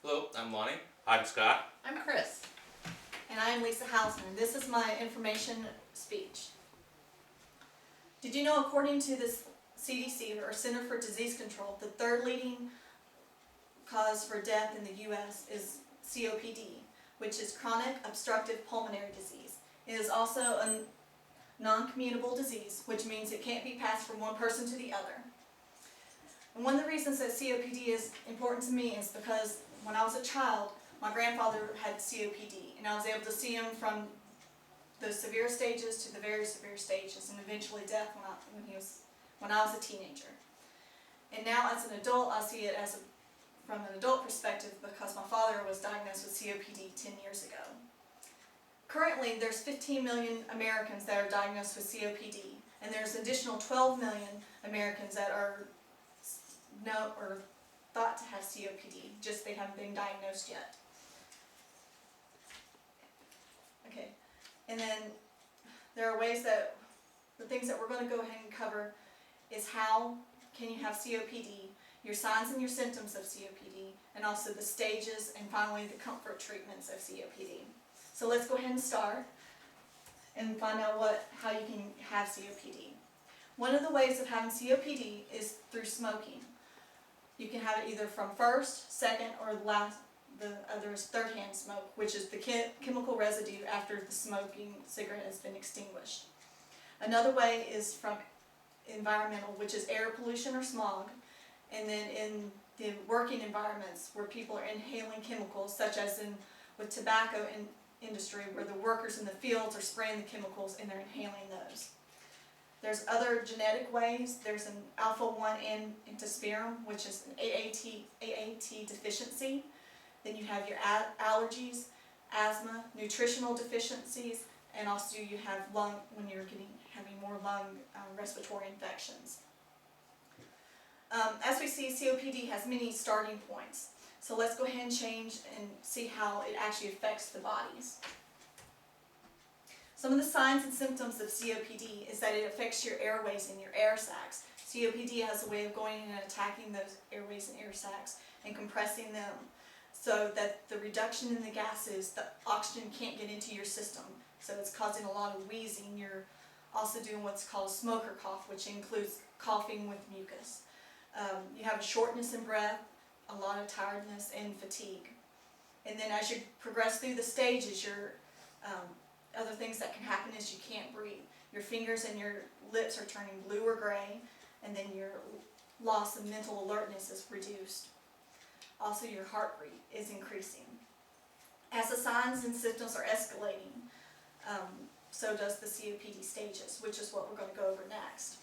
Hello, I'm Lonnie. I'm Scott. I'm Chris. And I'm Lisa Hausman. This is my information speech. Did you know, according to the CDC, or Center for Disease Control, the third leading cause for death in the U.S. is COPD, which is chronic obstructive pulmonary disease. It is also a non-communicable disease, which means it can't be passed from one person to the other. And one of the reasons that COPD is important to me is because when I was a child, my grandfather had COPD, and I was able to see him from the severe stages to the very severe stages, and eventually death when I was a teenager. And now, as an adult, I see it from an adult perspective because my father was diagnosed with COPD 10 years ago. Currently, there's 15 million Americans that are diagnosed with COPD, and there's an additional 12 million Americans that are thought to have COPD, just they haven't been diagnosed yet. Okay, and then there are ways that, the things that we're going to go ahead and cover is how can you have COPD, your signs and your symptoms of COPD, and also the stages, and finally the comfort treatments of COPD. So let's go ahead and start and find out how you can have COPD. One of the ways of having COPD is through smoking. You can have it either from first, second, or the other is third-hand smoke, which is the chemical residue after the smoking cigarette has been extinguished. Another way is from environmental, which is air pollution or smog, and then in the working environments where people are inhaling chemicals, such as with tobacco industry, where the workers in the fields are spraying the chemicals and they're inhaling those. There's other genetic ways. There's an alpha-1 interferon, which is an AAT deficiency. Then you have your allergies, asthma, nutritional deficiencies, and also you have when you're having more lung respiratory infections. As we see, COPD has many starting points. So let's go ahead and change and see how it actually affects the bodies. Some of the signs and symptoms of COPD is that it affects your airways and your air sacs. COPD has a way of going in and attacking those airways and air sacs and compressing them so that the reduction in the gases, the oxygen can't get into your system. So it's causing a lot of wheezing. You're also doing what's called smoker cough, which includes coughing with mucus. You have a shortness in breath, a lot of tiredness, and fatigue. And then as you progress through the stages, other things that can happen is you can't breathe. Your fingers and your lips are turning blue or gray, and then your loss of mental alertness is reduced. Also, your heart rate is increasing. As the signs and symptoms are escalating, so does the COPD stages, which is what we're going to go over next.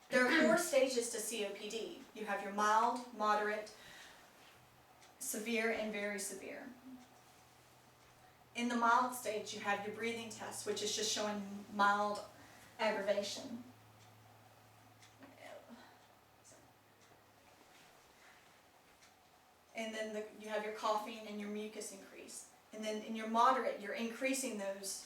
There are 4 stages to COPD. You have your mild, moderate, severe, and very severe. In the mild stage, you have your breathing test, which is just showing mild aggravation. And then you have your coughing and your mucus increase. And then in your moderate, you're increasing those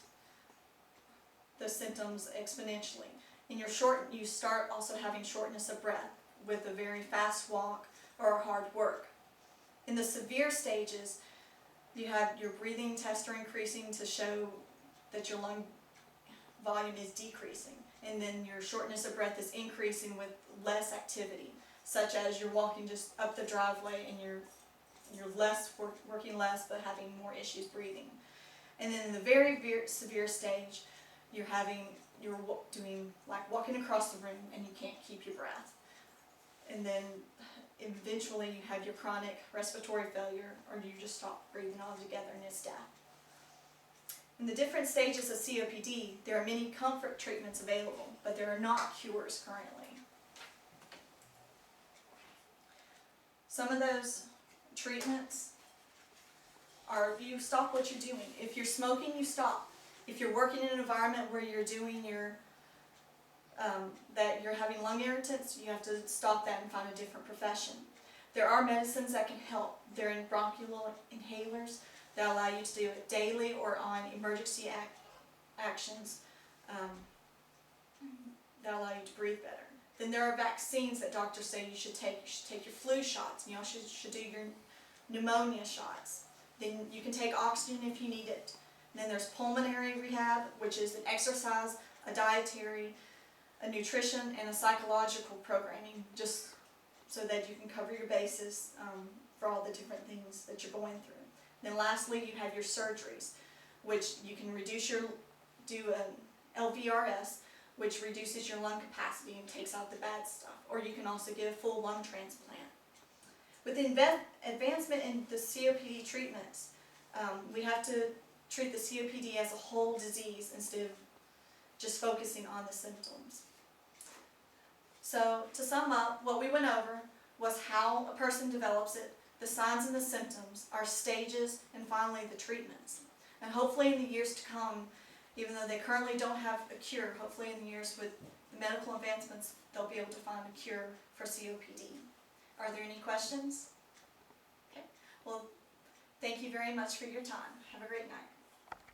symptoms exponentially. In your short, you start also having shortness of breath with a very fast walk or hard work. In the severe stages, you have your breathing tests are increasing to show that your lung volume is decreasing. And then your shortness of breath is increasing with less activity, such as you're walking just up the driveway and you're working less but having more issues breathing. And then in the very severe stage, you're doing like walking across the room and you can't keep your breath. And then eventually you have your chronic respiratory failure, or you just stop breathing altogether and it's death. In the different stages of COPD, there are many comfort treatments available, but there are not cures currently. Some of those treatments are you stop what you're doing. If you're smoking, you stop. If you're working in an environment where you're doing that you're having lung irritants, you have to stop that and find a different profession. There are medicines that can help. They're in bronchial inhalers that allow you to do it daily or on emergency actions that allow you to breathe better. Then there are vaccines that doctors say you should take. You should take your flu shots, and you also should do your pneumonia shots. Then you can take oxygen if you need it. And then there's pulmonary rehab, which is an exercise, a dietary, a nutrition, and a psychological programming, just so that you can cover your bases for all the different things that you're going through. Then lastly, you have your surgeries, which you can do an LVRS, which reduces your lung capacity and takes out the bad stuff. Or you can also get a full lung transplant. With the advancement in the COPD treatments, we have to treat the COPD as a whole disease instead of just focusing on the symptoms. So to sum up, what we went over was how a person develops it, the signs and the symptoms, our stages, and finally the treatments. And hopefully in the years to come, even though they currently don't have a cure, hopefully in the years with the medical advancements, they'll be able to find a cure for COPD. Are there any questions? Okay. Well, thank you very much for your time. Have a great night.